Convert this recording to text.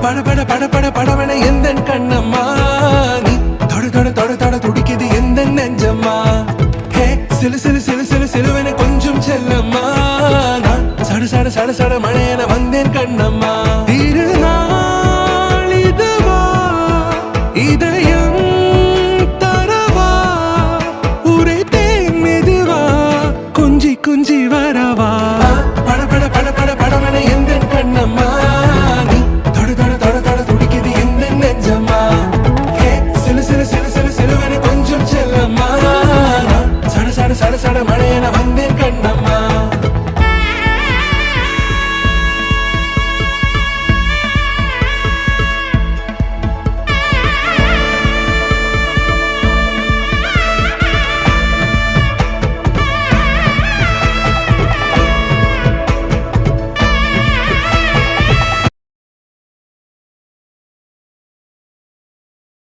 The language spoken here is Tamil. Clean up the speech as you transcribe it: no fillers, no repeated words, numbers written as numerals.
பட பட பட பட படவன எந்த கண்ணம்மா நீ தொட தொட தொட தொட துடிக்குது எந்த நெஞ்சம்மா ஹே சிலு சிலு சிலு சிலு சிலுவன கொஞ்சம் செல்லம்மா நான் சட சட சட சட